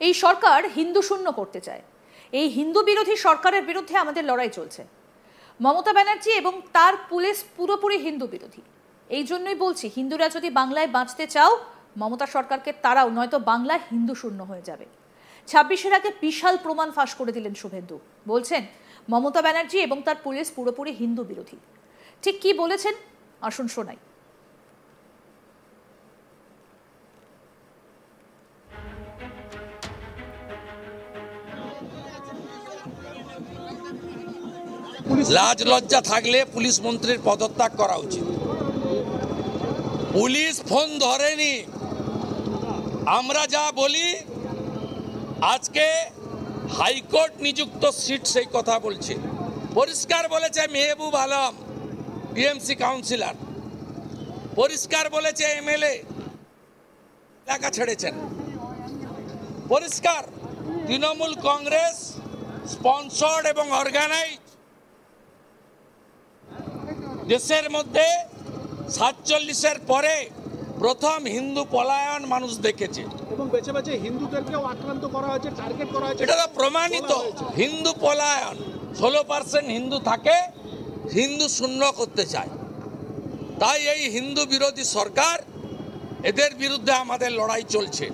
এই সরকার হিন্দু শূন্য করতে চায়। এই হিন্দু বিরোধী সরকারের বিরুদ্ধে আমাদের লড়াই চলছে। মমতা ব্যানার্জি এবং তার পুলিশ পুরোপুরি হিন্দু বিরোধী। এই জন্যই বলছি, হিন্দুরা যদি বাংলায় বাঁচতে চাও, মমতা সরকারকে তারাও, নয়তো বাংলা হিন্দু শূন্য হয়ে যাবে। 26-এর আগে বিশাল প্রমাণ ফাঁস করে দিলেন শুভেন্দু। বলছেন মমতা ব্যানার্জি এবং তার পুলিশ পুরোপুরি হিন্দু বিরোধী। ঠিক কি বলেছেন আসুন শোনাই। লাজ লজ্জা থাকলে পুলিশ মন্ত্রীর পদত্যাগ করা উচিত। পুলিশ ফোন ধরেনি, আমরা যা বলি আজকে হাইকোর্ট নিযুক্ত সিট সেই কথা বলছে। পরিষ্কার বলেছে মেহবুব আলম টিএমসি কাউন্সিলর, পরিষ্কার বলেছে এমএলএ এলাকা ছেড়েছেন, পরিষ্কার তৃণমূল কংগ্রেস স্পন্সর্ড এবং অর্গানাইজ দেশের মধ্যে 47-এর পরে প্রথম হিন্দু পলায়ন মানুষ দেখেছে এবং বেছে বেছে হিন্দুদেরকেও আক্রান্ত করা হয়েছে, টার্গেট করা হয়েছে। এটা তো প্রমাণিত হিন্দু পলায়ন। 16% হিন্দু থাকে, হিন্দু শূন্য করতে চায়। তাই এই হিন্দু বিরোধী সরকার, এদের বিরুদ্ধে আমাদের লড়াই চলছে।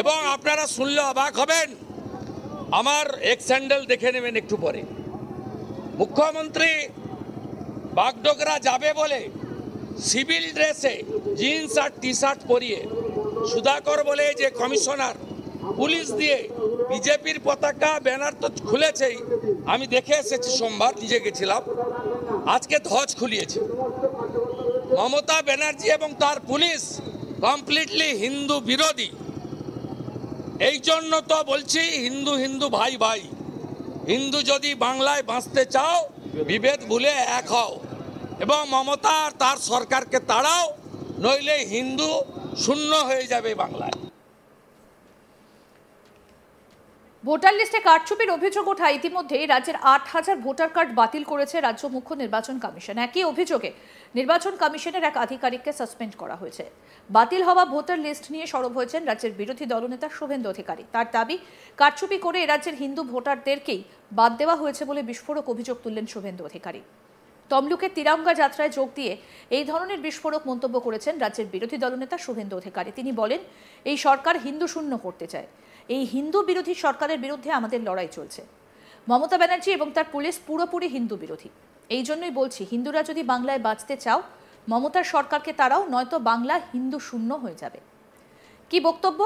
এবং আপনারা শুনলে অবাক হবেন, আমার এক্স হ্যান্ডেল দেখে নেবেন একটু পরে। মুখ্যমন্ত্রী বাগডোগরা যাবে বলে সিভিল ড্রেসে জিন্স আর টি শার্ট পরিয়ে, সুধাকর বলে যে কমিশনার, পুলিশ দিয়ে বিজেপির পতাকা ব্যানার তো খুলেছেই, আমি দেখে এসেছি, সোমবার নিজে গেছিলাম, আজকে ধ্বজ খুলিয়েছে। মমতা ব্যানার্জি এবং তার পুলিশ কমপ্লিটলি হিন্দু বিরোধী। এই জন্য তো বলছি হিন্দু হিন্দু ভাই ভাই। হিন্দু যদি বাংলায় বাঁচতে চাও, বিভেদ ভুলে এক হও এবং মমতা আর তার সরকারকে তাড়াও, নইলে হিন্দু শূন্য হয়ে যাবে বাংলায়। ভোটার লিস্টে কারচুপির অভিযোগ ওঠা ইতিমধ্যেই রাজ্যের 8,000 ভোটার কার্ড বাতিল করেছে রাজ্য মুখ্য নির্বাচন কমিশন। একই অভিযোগে নির্বাচন কমিশনের এক আধিকারিককে সাসপেন্ড করা হয়েছে। বাতিল হওয়া ভোটার লিস্ট নিয়ে সরব হয়েছেন রাজ্যের বিরোধী দলনেতা শুভেন্দু অধিকারী। তার দাবি, কারচুপি করে রাজ্যের হিন্দু ভোটারদেরকেই বাদ দেওয়া হয়েছে বলে বিস্ফোরক অভিযোগ তুললেন শুভেন্দু অধিকারী। তমলুকের তিরঙ্গা যাত্রায় যোগ দিয়ে এই ধরনের বিস্ফোরক মন্তব্য করেছেন রাজ্যের বিরোধী দলনেতা শুভেন্দু অধিকারী। তিনি বলেন, এই সরকার হিন্দু শূন্য করতে চায়। এই হিন্দু বিরোধী সরকারের বিরুদ্ধে আমাদের লড়াই চলছে। মমতা ব্যানার্জি এবং তার পুলিশ পুরোপুরি হিন্দু বিরোধী। এই জন্যই বলছি, হিন্দুরা যদি বাংলায় বাঁচতে চাও, মমতার সরকারকে তারাও, নয়তো বাংলা হিন্দু শূন্য হয়ে যাবে। কি বক্তব্য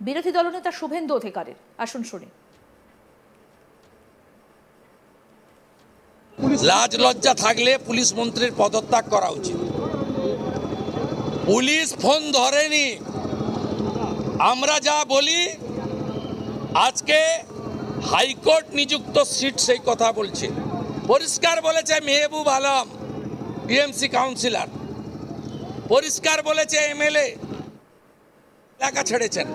বিরোধী দলনেতা শুভেন্দু অধিকারীর আসুন শুনি। লাজ লজ্জা থাকলে পুলিশ মন্ত্রীর পদত্যাগ করা উচিত। পুলিশ ফোন ধরেনি, আমরা যা বলি আজকে হাইকোর্ট নিযুক্ত সিট সেই কথা বলছে। পরিষ্কার বলেছে মেহবুব আলম টিএমসি কাউন্সিলর, পরিষ্কার বলেছে এমএলএ এলাকা ছেড়েছেন,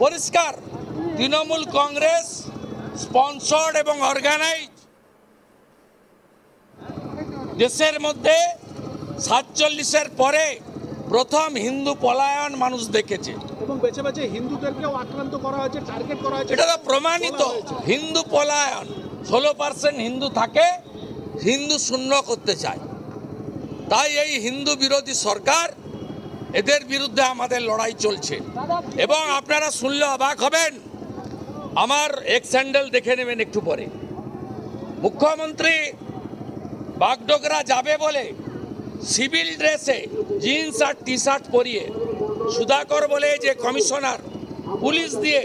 পরিষ্কার তৃণমূল কংগ্রেস স্পন্সর্ড এবং অর্গানাইজ দেশের মধ্যে 47-এর পরে প্রথম হিন্দু পলায়ন মানুষ দেখেছে এবং বেছে বেছে হিন্দুদেরকেও আক্রান্ত করা হয়েছে, টার্গেট করা হয়েছে। এটা তো প্রমাণিত হিন্দু পলায়ন। 16% হিন্দু থাকে, হিন্দু শূন্য করতে চায়। তাই এই হিন্দু বিরোধী সরকার, এদের বিরুদ্ধে আমাদের লড়াই চলছে। এবং আপনারা শুনলে অবাক হবেন, আমার এক্স হ্যান্ডেল দেখে নেবেন একটু পরে। মুখ্যমন্ত্রী বাগডোগরা যাবে বলে সিভিল ড্রেসে জিন্স আর টি শার্ট পরিয়ে, সুধাকর বলে যে কমিশনার, পুলিশ দিয়ে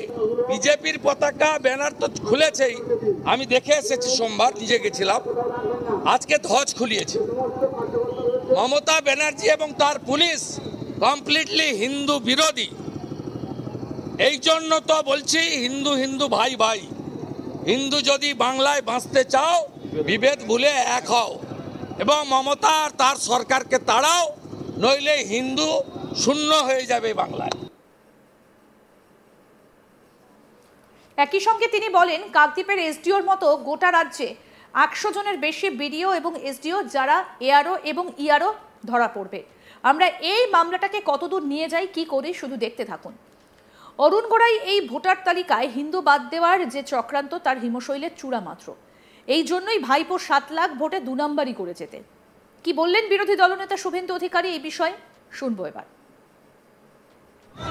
বিজেপির পতাকা ব্যানার তো খুলেছেই, আমি দেখে এসেছি, সোমবার নিজে গেছিলাম, আজকে ধ্বজ খুলিয়েছে। মমতা ব্যানার্জি এবং তার পুলিশ কমপ্লিটলি হিন্দু বিরোধী। এই জন্য তো বলছি হিন্দু হিন্দু ভাই ভাই। হিন্দু যদি বাংলায় বাঁচতে চাও, বিভেদ ভুলে এক হও এবং মমতা আর তার সরকারকে তাড়াও, নইলে হিন্দু শূন্য হয়ে যাবে বাংলায়। একই সঙ্গে তিনি বলেন, কাকদ্বীপের এসডিওর মতো গোটা রাজ্যে 100 জনের বেশি বিডিও এবং এসডিও যারা এআরও এবং ইআরও ধরা পড়বে। আমরা এই মামলাটাকে কতদূর নিয়ে যাই, কি করি, শুধু দেখতে থাকুন। অরুণ গোড়াই এই ভোটার তালিকায় হিন্দু বাদ দেওয়ার যে চক্রান্ত তার হিমশৈলের চূড়া মাত্র। এই জন্যই ভাইপো 7 লাখ ভোটে 2 নম্বরই করে যেতে। কি বললেন বিরোধী দলনেতা শুভেন্দু অধিকারী এই বিষয়ে শুনবো এবার।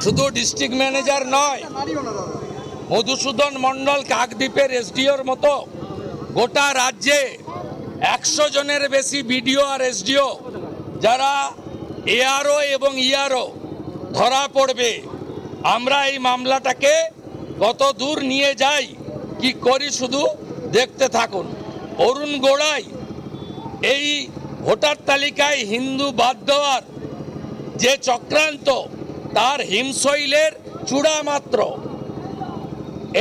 শুধু ডিস্ট্রিক্ট ম্যানেজার নয়, মধুসূদন মণ্ডল কাকদ্বীপের এসডিওর মতো গোটা রাজ্যে 100 জনের বেশি বিডিও আর এসডিও যারা এআরও এবং ইআরও ধরা পড়বে। আমরা এই মামলাটাকে কত দূর নিয়ে যাই কি করি শুধু দেখতে থাকুন। অরুণ গোড়াই এই ভোটার তালিকায় হিন্দু বাদ দেওয়ার যে চক্রান্ত তার হিমশৈলের চূড়া মাত্র।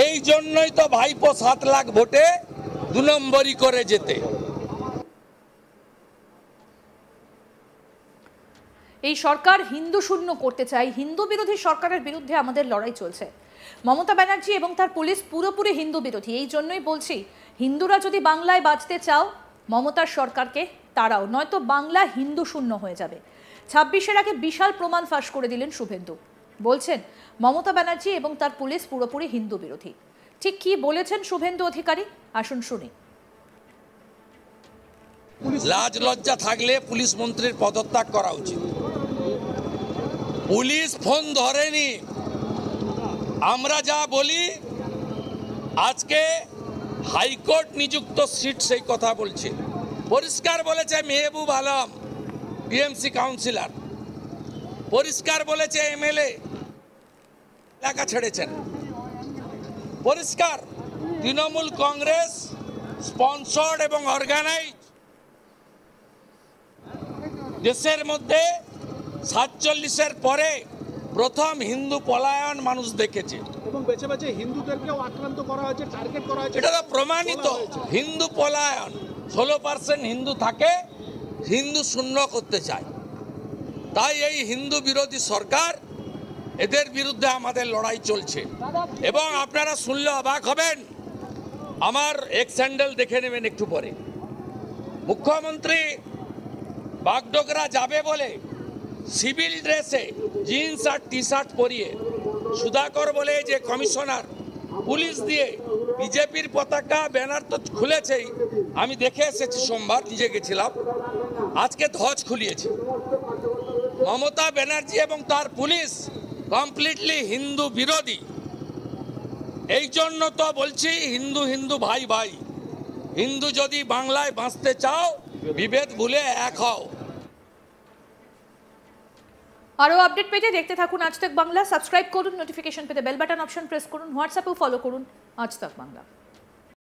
এই জন্যই তো ভাইপো 7 লাখ ভোটে 2 নম্বরই করে যেতে। এই সরকার হিন্দু শূন্য করতে চায়, হিন্দু বিরোধী সরকারের বিরুদ্ধে আমাদের লড়াই চলছে। মমতা ব্যানার্জি এবং তার পুলিশ পুরোপুরি হিন্দু বিরোধী। এই জন্যই বলছি, হিন্দুরা যদি বাংলায় বাঁচতে চাও মমতার সরকারকে তারাও, নয়তো বাংলা হিন্দু শূন্য হয়ে যাবে। 26-এর আগে বিশাল প্রমাণ ফাঁস করে দিলেন শুভেন্দু। বলছেন মমতা ব্যানার্জি এবং তার পুলিশ পুরোপুরি হিন্দু বিরোধী। ঠিক কি বলেছেন শুভেন্দু অধিকারী, আসুন শুনি। লাজ লজ্জা থাকলে পুলিশ মন্ত্রীর পদত্যাগ করা উচিত। পুলিশ ফোন ধরেনি। আমরা যা বলি, আজকে হাইকোর্ট নিযুক্ত সিট সেই কথা বলছে। পরিষ্কার বলেছে মেহবুব আলম টিএমসি কাউন্সিলর, পরিষ্কার বলেছে এমএলএ এলাকা ছেড়েছেন, পরিষ্কার তৃণমূল কংগ্রেস স্পন্সর্ড এবং অর্গানাইজ দেশের মধ্যে 47-এর পরে প্রথম হিন্দু পলায়ন মানুষ দেখেছে এবং বেছে বেছে হিন্দুদেরকেও আক্রান্ত করা হয়েছে, টার্গেট করা হয়েছে। এটা তো প্রমাণিত। হিন্দু পলায়ন, 16% হিন্দু থাকে, হিন্দু শূন্য করতে চায়। তাই এই হিন্দু বিরোধী সরকার, এদের বিরুদ্ধে আমাদের লড়াই চলছে। এবং আপনারা শুনলে অবাক হবেন, আমার এক্স হ্যান্ডেল দেখে নেবেন একটু পরে। মুখ্যমন্ত্রী বাগডোগরা যাবে বলে সিভিল ড্রেসে জিন্স আর টি শার্ট পরিয়ে, সুধাকর বলে যে কমিশনার, পুলিশ দিয়ে বিজেপির পতাকা ব্যানার তো খুলেছেই, আমি দেখে এসেছি, সোমবার নিজে গেছিলাম, আজকে ধ্বজ খুলিয়েছে। মমতা ব্যানার্জি এবং তার পুলিশ কমপ্লিটলি হিন্দু বিরোধী। এই জন্য তো বলছি হিন্দু হিন্দু ভাই ভাই। হিন্দু যদি বাংলায় বাঁচতে চাও বিভেদ ভুলে এক হও। আরো আপডেট পেতে দেখতে থাকুন আজ তক বাংলা। সাবস্ক্রাইব করুন, নোটিফিকেশন পেতে বেল বাটন অপশন প্রেস করুন, হোয়াটসঅ্যাপেও ফলো করুন আজ তক বাংলা।